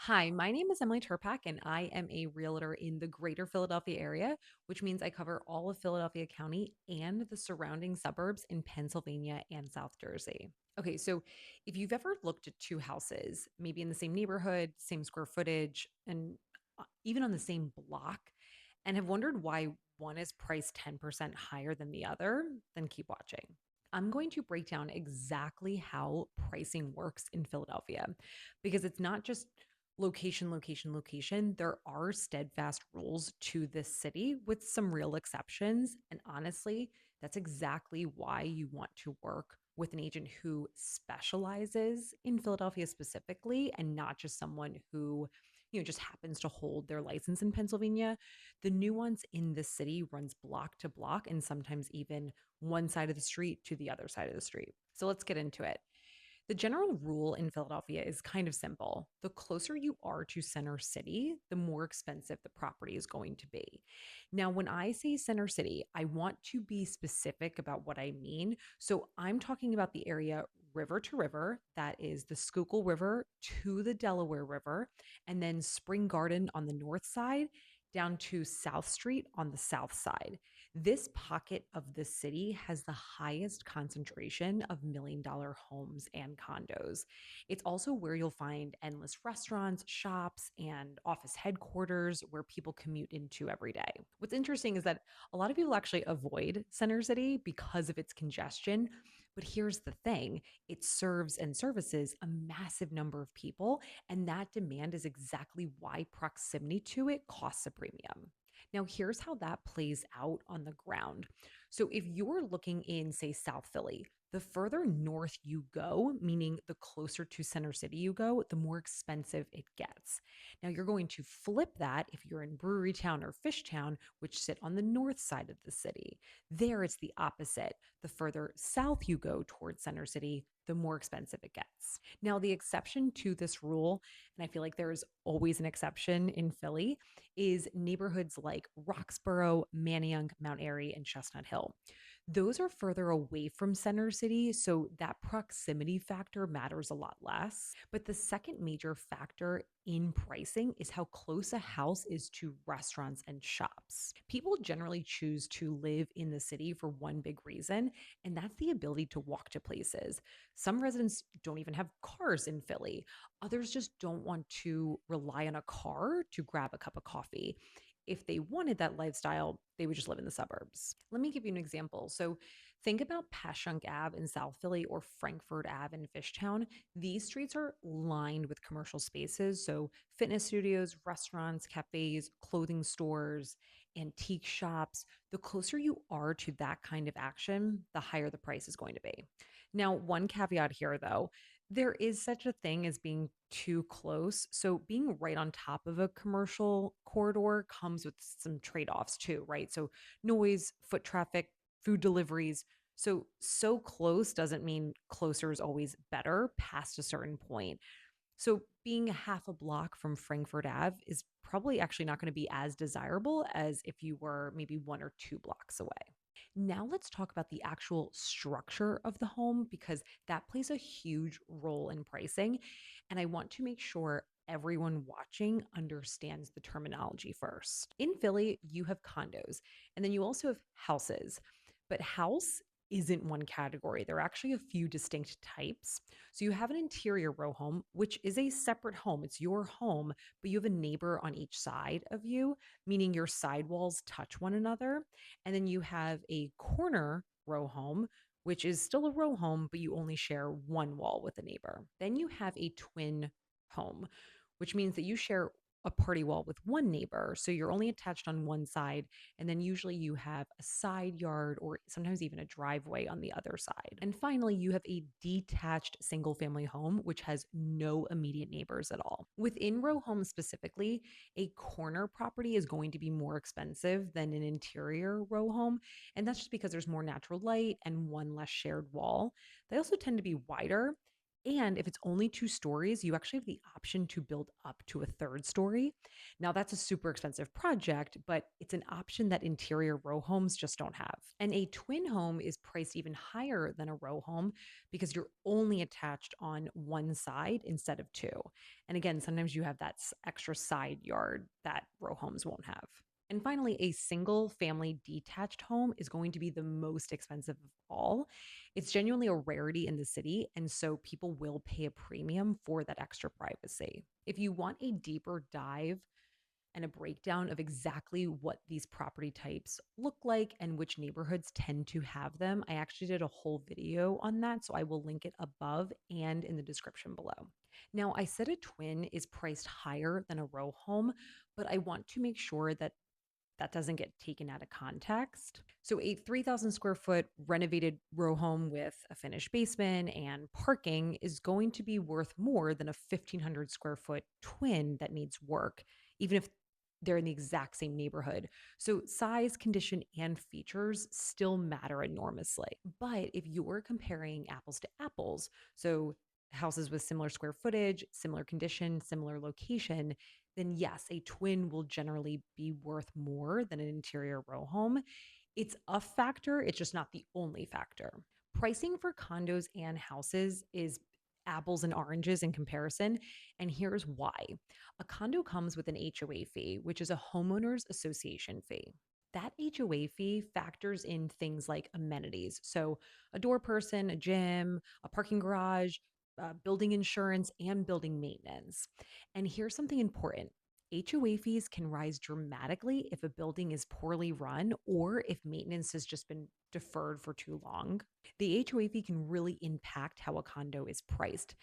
Hi, my name is Emily Terpak, and I am a realtor in the greater Philadelphia area, which means I cover all of Philadelphia County and the surrounding suburbs in Pennsylvania and South Jersey. Okay, so if you've ever looked at two houses, maybe in the same neighborhood, same square footage, and even on the same block, and have wondered why one is priced 10% higher than the other, then keep watching. I'm going to break down exactly how pricing works in Philadelphia because it's not just location, location, location. There are steadfast rules to this city with some real exceptions. And honestly, that's exactly why you want to work with an agent who specializes in Philadelphia specifically and not just someone who just happens to hold their license in Pennsylvania. The nuance in the city runs block to block and sometimes even one side of the street to the other side of the street. So let's get into it. The general rule in Philadelphia is kind of simple. The closer you are to center city, the more expensive the property is going to be. Now, when I say center city, I want to be specific about what I mean. So I'm talking about the area river to river, that is the Schuylkill River to the Delaware River, and then Spring Garden on the north side down to South Street on the south side. This pocket of the city has the highest concentration of $1 million homes and condos. It's also where you'll find endless restaurants, shops, and office headquarters where people commute into every day. What's interesting is that a lot of people actually avoid Center City because of its congestion. But here's the thing, it serves and services a massive number of people, and that demand is exactly why proximity to it costs a premium. Now, here's how that plays out on the ground. So, if you're looking in, say, South Philly, the further north you go, meaning the closer to center city you go, the more expensive it gets. Now, you're going to flip that if you're in Brewery Town or Fishtown, which sit on the north side of the city. There, it's the opposite. The further south you go towards center city, the more expensive it gets. Now, the exception to this rule, and I feel like there's always an exception in Philly, is neighborhoods like Roxborough, Manayunk, Mount Airy, and Chestnut Hill. Those are further away from center city, so that proximity factor matters a lot less. But the second major factor in pricing is how close a house is to restaurants and shops. People generally choose to live in the city for one big reason, and that's the ability to walk to places. Some residents don't even have cars in Philly. Others just don't want to rely on a car to grab a cup of coffee. If they wanted that lifestyle, they would just live in the suburbs. Let me give you an example. So think about Passyunk Ave in South Philly or Frankfurt Ave in Fishtown. These streets are lined with commercial spaces. So fitness studios, restaurants, cafes, clothing stores, antique shops. The closer you are to that kind of action, the higher the price is going to be. Now, one caveat here though, there is such a thing as being too close. So being right on top of a commercial corridor comes with some trade-offs too, right? So noise, foot traffic, food deliveries. So close doesn't mean closer is always better past a certain point. So being a half a block from Frankfurt Ave is probably actually not going to be as desirable as if you were maybe 1 or 2 blocks away. Now let's talk about the actual structure of the home because that plays a huge role in pricing. And I want to make sure everyone watching understands the terminology first. In Philly, you have condos and then you also have houses. But house isn't one category. There are actually a few distinct types. So you have an interior row home, which is a separate home. It's your home, but you have a neighbor on each side of you, meaning your side walls touch one another. And then you have a corner row home, which is still a row home, but you only share one wall with a neighbor. Then you have a twin home, which means that you share a party wall with one neighbor. So you're only attached on one side. And then usually you have a side yard or sometimes even a driveway on the other side. And finally, you have a detached single family home, which has no immediate neighbors at all. Within row homes specifically, a corner property is going to be more expensive than an interior row home. And that's just because there's more natural light and one less shared wall. They also tend to be wider And if it's only 2 stories, you actually have the option to build up to a third story. Now, that's a super expensive project, but it's an option that interior row homes just don't have. And a twin home is priced even higher than a row home because you're only attached on one side instead of two. And again, sometimes you have that extra side yard that row homes won't have. And finally, a single family detached home is going to be the most expensive of all. It's genuinely a rarity in the city, and so people will pay a premium for that extra privacy. If you want a deeper dive and a breakdown of exactly what these property types look like and which neighborhoods tend to have them, I actually did a whole video on that, so I will link it above and in the description below. Now, I said a twin is priced higher than a row home, but I want to make sure that that doesn't get taken out of context. So, a 3,000 square foot renovated row home with a finished basement and parking is going to be worth more than a 1,500 square foot twin that needs work, even if they're in the exact same neighborhood. So, size, condition, and features still matter enormously. But if you're comparing apples to apples, so houses with similar square footage, similar condition, similar location, then yes, a twin will generally be worth more than an interior row home. It's a factor, it's just not the only factor. Pricing for condos and houses is apples and oranges in comparison, and here's why. A condo comes with an HOA fee, which is a homeowners association fee. That HOA fee factors in things like amenities. So, a door person, a gym, a parking garage, building insurance, and building maintenance. And here's something important. HOA fees can rise dramatically if a building is poorly run or if maintenance has just been deferred for too long. The HOA fee can really impact how a condo is priced.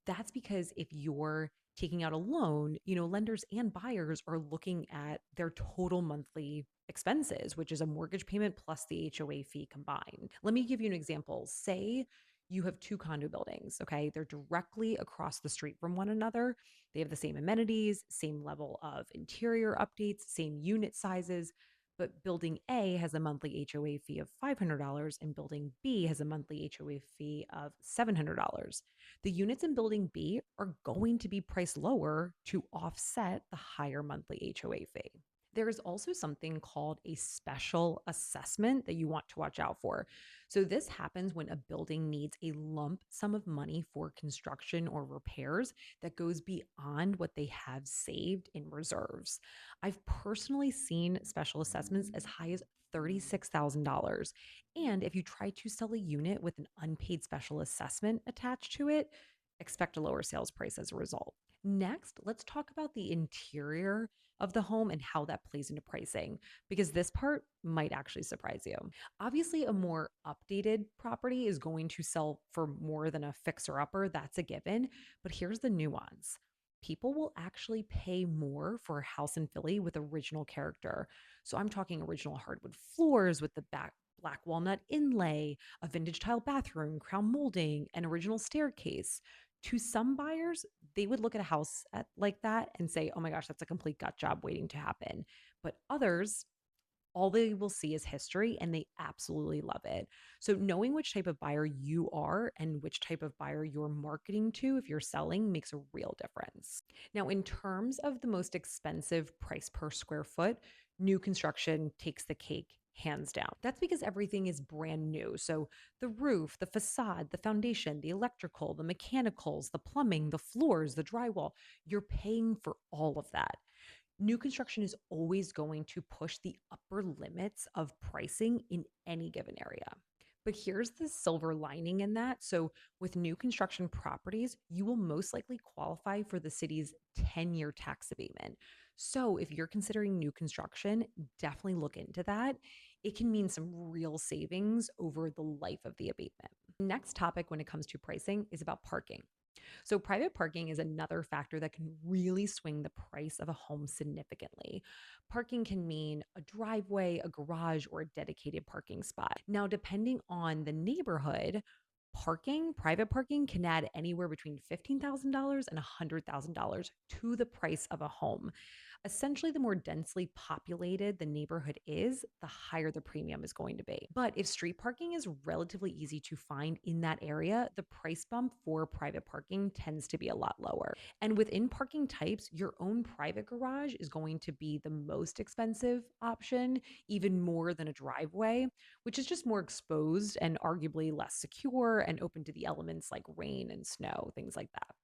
That's because if you're taking out a loan, lenders and buyers are looking at their total monthly expenses, which is a mortgage payment plus the HOA fee combined. Let me give you an example. Say you have two condo buildings, okay? They're directly across the street from one another. They have the same amenities, same level of interior updates, same unit sizes. But building A has a monthly HOA fee of $500 and building B has a monthly HOA fee of $700. The units in building B are going to be priced lower to offset the higher monthly HOA fee. There is also something called a special assessment that you want to watch out for. So, this happens when a building needs a lump sum of money for construction or repairs that goes beyond what they have saved in reserves. I've personally seen special assessments as high as $36,000. And if you try to sell a unit with an unpaid special assessment attached to it, expect a lower sales price as a result. Next, let's talk about the interior of the home and how that plays into pricing, because this part might actually surprise you. Obviously, a more updated property is going to sell for more than a fixer upper. That's a given. But here's the nuance. People will actually pay more for a house in Philly with original character. So I'm talking original hardwood floors with the back black walnut inlay, a vintage tile bathroom, crown molding, an original staircase. To some buyers, they would look at a house like that and say, oh my gosh, that's a complete gut job waiting to happen. But others, all they will see is history and they absolutely love it. So, knowing which type of buyer you are and which type of buyer you're marketing to if you're selling makes a real difference. Now, in terms of the most expensive price per square foot, new construction takes the cake hands down. That's because everything is brand new. So, the roof, the facade, the foundation, the electrical, the mechanicals, the plumbing, the floors, the drywall, you're paying for all of that. New construction is always going to push the upper limits of pricing in any given area. But here's the silver lining in that. So, with new construction properties, you will most likely qualify for the city's 10-year tax abatement. So, if you're considering new construction, definitely look into that. It can mean some real savings over the life of the abatement. Next topic when it comes to pricing is about parking. So, private parking is another factor that can really swing the price of a home significantly. Parking can mean a driveway, a garage, or a dedicated parking spot. Now, depending on the neighborhood, Private parking can add anywhere between $15,000 and $100,000 to the price of a home. Essentially, the more densely populated the neighborhood is, the higher the premium is going to be. But if street parking is relatively easy to find in that area, the price bump for private parking tends to be a lot lower. And within parking types, your own private garage is going to be the most expensive option, even more than a driveway, which is just more exposed and arguably less secure and open to the elements like rain and snow, things like that.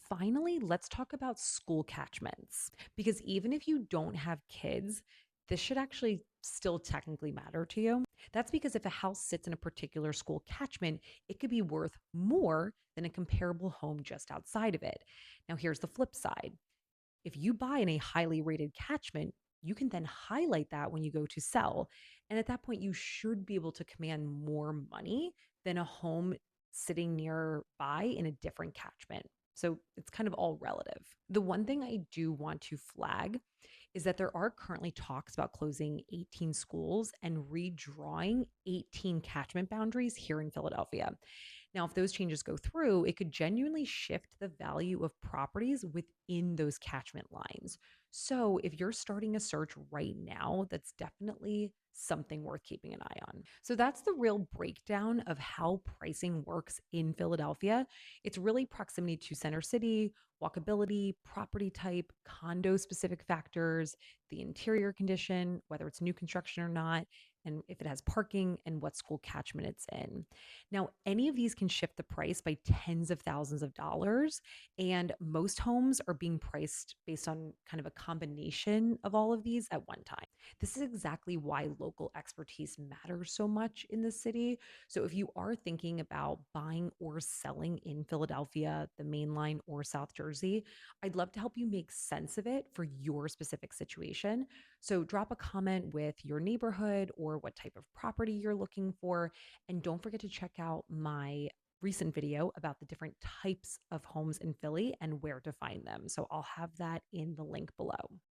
Finally, let's talk about school catchments because even if you don't have kids, this should actually still technically matter to you. That's because if a house sits in a particular school catchment, it could be worth more than a comparable home just outside of it. Now, here's the flip side. If you buy in a highly rated catchment, you can then highlight that when you go to sell. And at that point, you should be able to command more money than a home sitting nearby in a different catchment. So it's kind of all relative. The one thing I do want to flag is that there are currently talks about closing 18 schools and redrawing 18 catchment boundaries here in Philadelphia. Now, if those changes go through, it could genuinely shift the value of properties within those catchment lines. So, if you're starting a search right now, that's definitely something worth keeping an eye on. So, that's the real breakdown of how pricing works in Philadelphia. It's really proximity to center city, walkability, property type, condo specific factors, the interior condition, whether it's new construction or not, and if it has parking and what school catchment it's in. Now, any of these can shift the price by tens of thousands of dollars, and most homes are being priced based on kind of a combination of all of these at one time. This is exactly why local expertise matters so much in the city. So, if you are thinking about buying or selling in Philadelphia, the main line, or South Jersey, I'd love to help you make sense of it for your specific situation. So, drop a comment with your neighborhood or what type of property you're looking for, and don't forget to check out my recent video about the different types of homes in Philly and where to find them. So I'll have that in the link below.